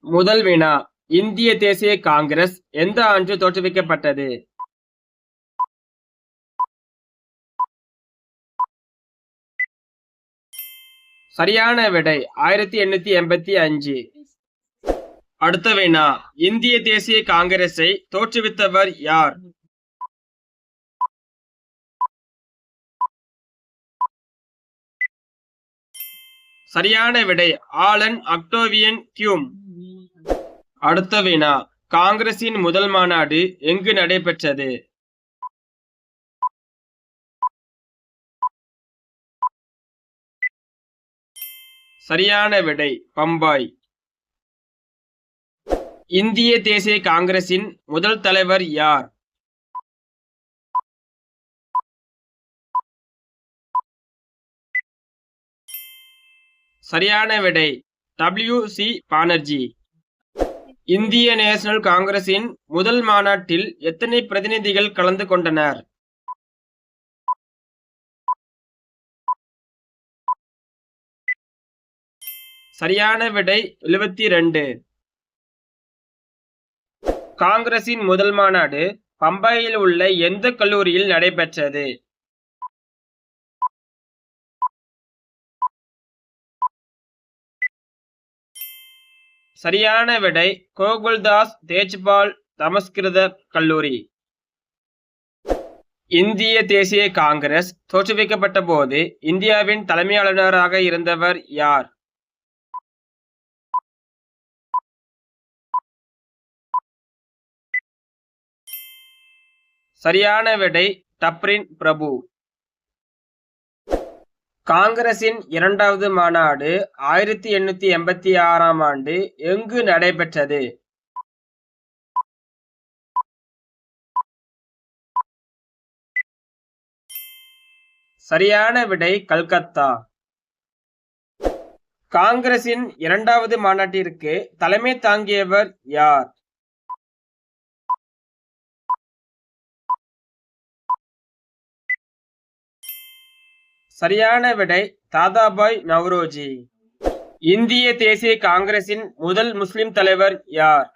முதல் வினா இந்திய தேசிய காங்கிரஸ் எந்த ஆண்டு தோற்றுவிக்கப்பட்டது? சரியான விடை 1885. அடுத்த வினா இந்திய தேசிய காங்கிரஸை தோற்றுவித்தவர் யார்? சரியான விடை ஆலன் அக்டோவியன் ஹியூம். அடுத்த வினா காங்கிரசின் முதல் மாநாடு எங்கு நடைபெற்றது? சரியான விடை பம்பாய். இந்திய தேசிய காங்கிரசின் முதல் தலைவர் யார்? சரியான விடை W.C. பானர்ஜி. இந்திய நேஷனல் காங்கிரசின் முதல் மாநாட்டில் எத்தனை பிரதிநிதிகள் கலந்து கொண்டனர்? சரியான விடை 72. காங்கிரசின் முதல் மாநாடு பம்பாயில் உள்ள எந்த கல்லூரியில் நடைபெற்றது? சரியான விடை கோகுல்தாஸ் தேஜ்பால் சமஸ்கிருத கல்லூரி. இந்திய தேசிய காங்கிரஸ் தோற்றுவிக்கப்பட்ட போது இந்தியாவின் தலைமை ஆளுநராக இருந்தவர் யார்? சரியான விடை டப்ரின் பிரபு. காங்கிரசின் இரண்டாவது மாநாடு 1886ஆம் ஆண்டு எங்கு நடைபெற்றது? சரியான விடை கல்கத்தா. காங்கிரசின் இரண்டாவது மாநாட்டிற்கு தலைமை தாங்கியவர் யார்? சரியான விடை தாதாபாய் நவ்ரோஜி. இந்திய தேசிய காங்கிரசின் முதல் முஸ்லிம் தலைவர் யார்?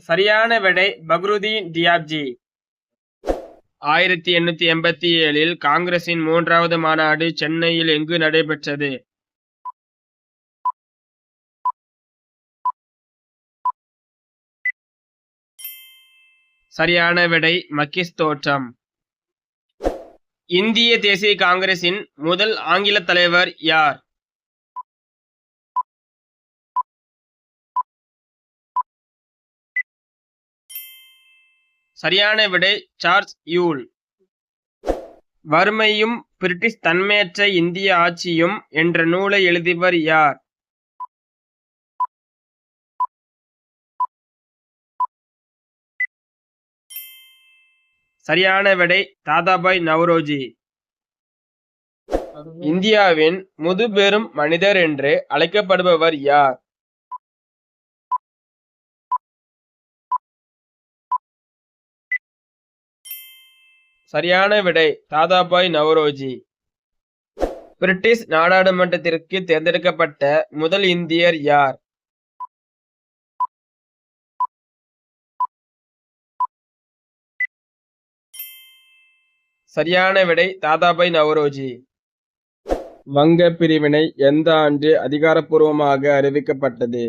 சரியான விடை பக்ருதீன் தியாப்ஜி. 1887இல் காங்கிரசின் மூன்றாவது மாநாடு சென்னையில் எங்கு நடைபெற்றது? சரியான விடை மக்கிஸ் தோட்டம். இந்திய தேசிய காங்கிரசின் முதல் ஆங்கில தலைவர் யார்? சரியான விடை சார்ல்ஸ் யூல். வறுமையும் பிரிட்டிஷ் தன்மையற்ற இந்திய ஆட்சியும் என்ற நூலை எழுதியவர் யார்? சரியான விடை தாதாபாய் நவ்ரோஜி. இந்தியாவின் முதுபெரும் மனிதர் என்று அழைக்கப்படுபவர் யார்? சரியான விடை தாதாபாய் நவ்ரோஜி. பிரிட்டிஷ் நாடாளுமன்றத்திற்கு தேர்ந்தெடுக்கப்பட்ட முதல் இந்தியர் யார்? சரியான விடை தாதாபாய் நவ்ரோஜி. வங்க பிரிவினை எந்த ஆண்டு அதிகாரப்பூர்வமாக அறிவிக்கப்பட்டது?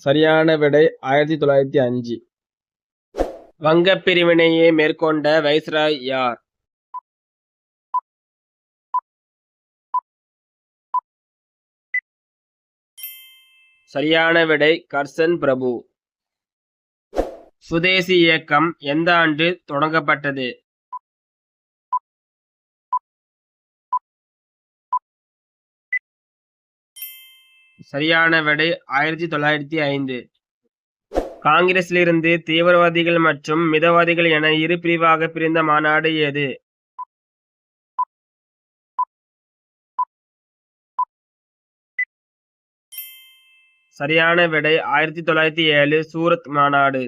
சரியான விடை 1905. வங்க பிரிவினையை மேற்கொண்ட வைஸ்ராய் யார்? சரியான விடை கர்சன் பிரபு. சுதேசி இயக்கம் எந்த ஆண்டு தொடங்கப்பட்டது? சரியான விடை 1905. காங்கிரஸிலிருந்து தீவிரவாதிகள் மற்றும் மிதவாதிகள் என இரு பிரிவாக பிரிந்த மாநாடு எது? சரியான விடை 1907 சூரத் மாநாடு.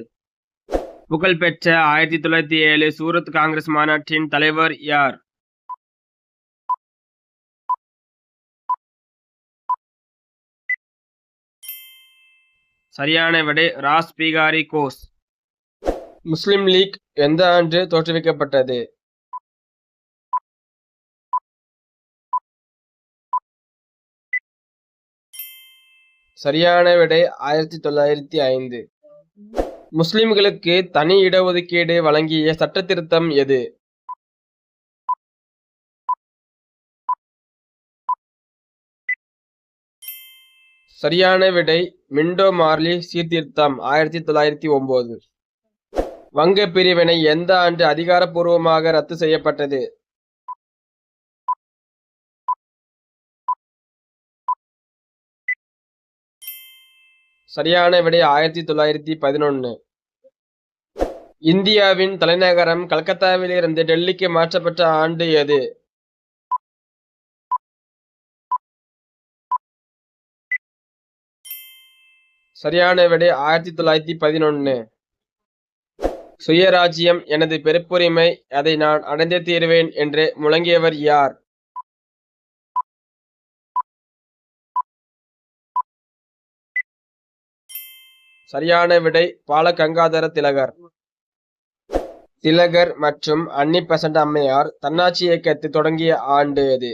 புகழ்பெற்ற 1907 சூரத் காங்கிரஸ் மாநாட்டின் தலைவர் யார்? சரியான விடை ராஸ் பிகாரி கோஸ். முஸ்லிம் லீக் எந்த ஆண்டு தோற்றுவிக்கப்பட்டது? சரியான விடை 1905. முஸ்லிம்களுக்கு தனி இடஒதுக்கீடு வழங்கிய சட்ட திருத்தம் எது? சரியான விடை மிண்டோ மார்லி சீர்திருத்தம் 1909. வங்க பிரிவினை எந்த ஆண்டு அதிகாரப்பூர்வமாக ரத்து செய்யப்பட்டது? சரியான விடை 1911. இந்தியாவின் தலைநகரம் கல்கத்தாவிலிருந்து டெல்லிக்கு மாற்றப்பட்ட ஆண்டு எது? சரியான விடை 1911. சுயராஜ்யம் எனது பிறப்புரிமை, அதை நான் அடைந்தே தீருவேன் என்று முழங்கியவர் யார்? சரியான விடை பாலகங்காதர திலகர். திலகர் மற்றும் அன்னி பெசன்ட் அம்மையார் தன்னாட்சி இயக்கத்தை தொடங்கிய ஆண்டு எது?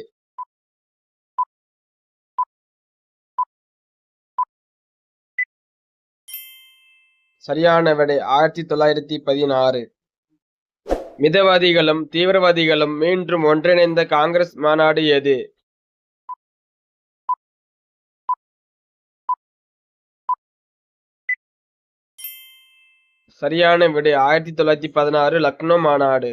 சரியான விடை 1916. மிதவாதிகளும் தீவிரவாதிகளும் மீண்டும் ஒன்றிணைந்த காங்கிரஸ் மாநாடு எது? சரியான விடை 1916 லக்னோ மாநாடு.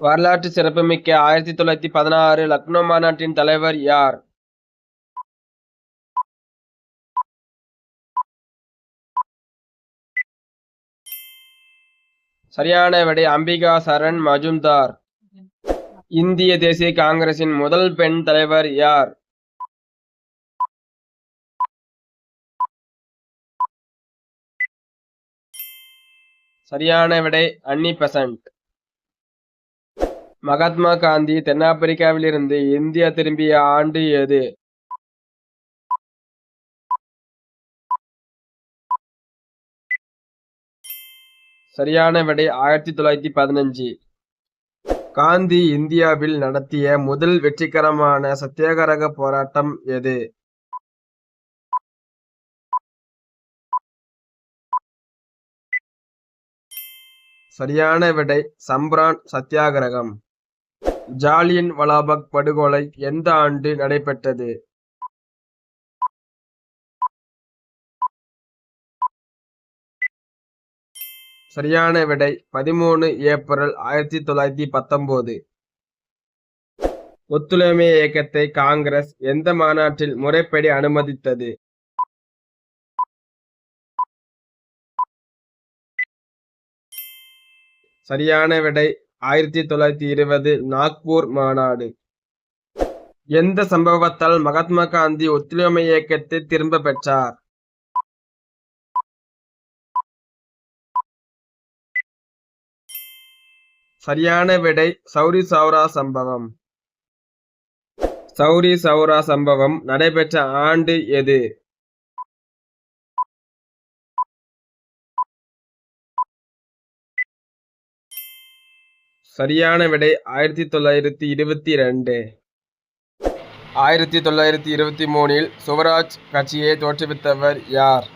வரலாற்று சிறப்புமிக்க 1916 லக்னோ மாநாட்டின் தலைவர் யார்? சரியான விடை அம்பிகா சரண் மஜும்தார். இந்திய தேசிய காங்கிரசின் முதல் பெண் தலைவர் யார்? சரியான விடை அன்னி பெசன்ட். மகாத்மா காந்தி தென்னாப்பிரிக்காவிலிருந்து இந்தியா திரும்பிய ஆண்டு எது? சரியான விடை 1915. காந்தி இந்தியாவில் நடத்திய முதல் வெற்றிகரமான சத்தியாகிரக போராட்டம் எது? சரியான விடை சம்ரான் சத்தியாகிரகம். ஜாலியன் வாலாபாக் படுகொலை எந்த ஆண்டு நடைபெற்றது? சரியான விடை 13 ஏப்ரல் 1919. ஒத்துழைமை இயக்கத்தை காங்கிரஸ் எந்த மாநாட்டில் முறைப்படி அனுமதித்தது? சரியான விடை 1920 நாக்பூர் மாநாடு. எந்த சம்பவத்தால் மகாத்மா காந்தி ஒத்துழைமை இயக்கத்தை திரும்ப பெற்றார்? சரியான விடை சௌரி சௌரா சம்பவம். சௌரி சௌரா சம்பவம் நடைபெற்ற ஆண்டு எது? சரியான விடை 1922. 1923 சுவராஜ் கட்சியை தோற்றுவித்தவர் யார்?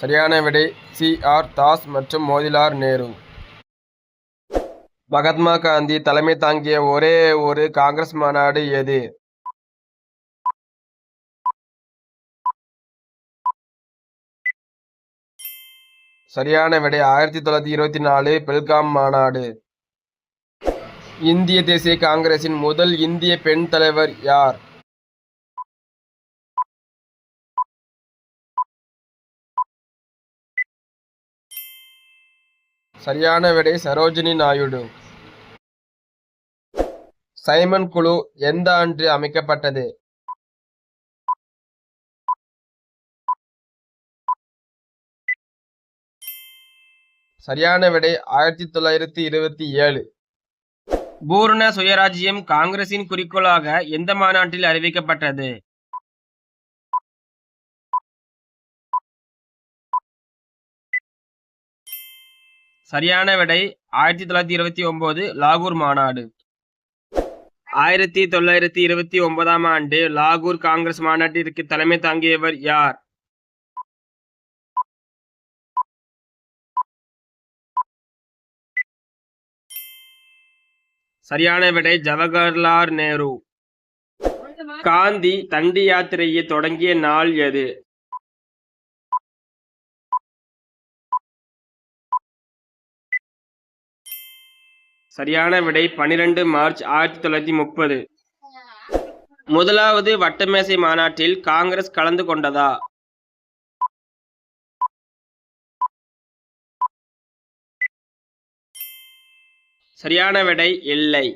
சரியான விடை சி.ஆர். தாஸ் மற்றும் மோதிலால் நேரு. மகாத்மா காந்தி தலைமை தாங்கிய ஒரே ஒரு காங்கிரஸ் மாநாடு எது? சரியான விடை 1924 பெல்காம் மாநாடு. இந்திய தேசிய காங்கிரசின் முதல் இந்திய பெண் தலைவர் யார்? சரியான விடை சரோஜினி நாயுடு. சைமன் குழு எந்த ஆண்டு அமைக்கப்பட்டது? சரியான விடை 1927. பூரண சுயராஜ்யம் காங்கிரசின் குறிக்கோளாக எந்த மாநாட்டில் அறிவிக்கப்பட்டது? சரியான விடை 1929 லாகூர் மாநாடு. 1929ஆம் ஆண்டு லாகூர் காங்கிரஸ் மாநாட்டிற்கு தலைமை தாங்கியவர் யார்? சரியான விடை ஜவஹர்லால் நேரு. காந்தி தண்டி யாத்திரையை தொடங்கிய நாள் எது? சரியான விடை 12 மார்ச் 1930. முதலாவது வட்டமேசை மாநாட்டில் காங்கிரஸ் கலந்து கொண்டதா? சரியான விடை இல்லை.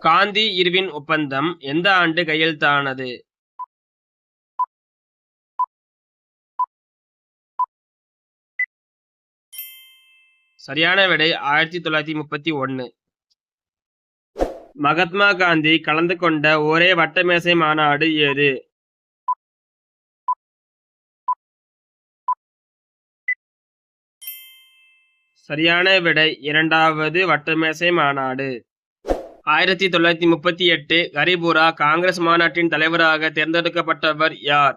காந்தி இர்வின் ஒப்பந்தம் எந்த ஆண்டு கையெழுத்தானது? சரியான விடை 1931. மகாத்மா காந்தி கலந்து கொண்ட ஒரே வட்டமேசை மாநாடு எது? சரியான விடை இரண்டாவது வட்டமேசை மாநாடு. 1938 கரிபுரா காங்கிரஸ் மாநாட்டின் தலைவராக தேர்ந்தெடுக்கப்பட்டவர் யார்?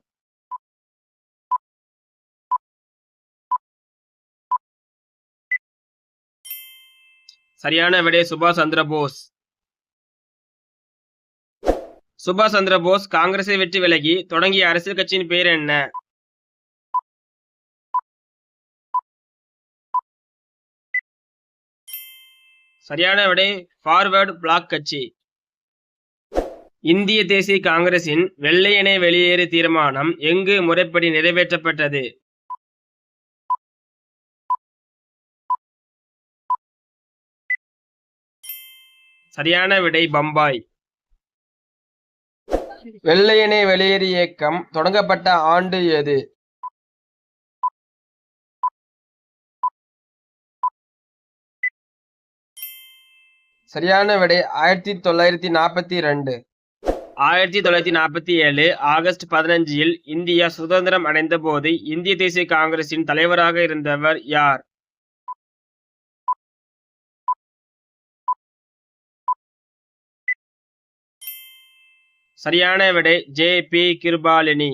சரியான விடை சுபாஷ் சந்திர போஸ். சுபாஷ் சந்திர போஸ் காங்கிரஸை விட்டு விலகி தொடங்கிய அரசியல் கட்சியின் பெயர் என்ன? சரியான விடை ஃபார்வர்ட் பிளாக் கட்சி. இந்திய தேசிய காங்கிரசின் வெள்ளையனே வெளியேறு தீர்மானம் எங்கு முறைப்படி நிறைவேற்றப்பட்டது? சரியான விடை பம்பாய். வெள்ளையனே வெளியேறு இயக்கம் தொடங்கப்பட்ட ஆண்டு எது? சரியான விடை 1942. 1947 ஆகஸ்ட் 15 இந்தியா சுதந்திரம் அடைந்த போது இந்திய தேசிய காங்கிரசின் தலைவராக இருந்தவர் யார்? சரியான விடை ஜே பி கிருபாலினி.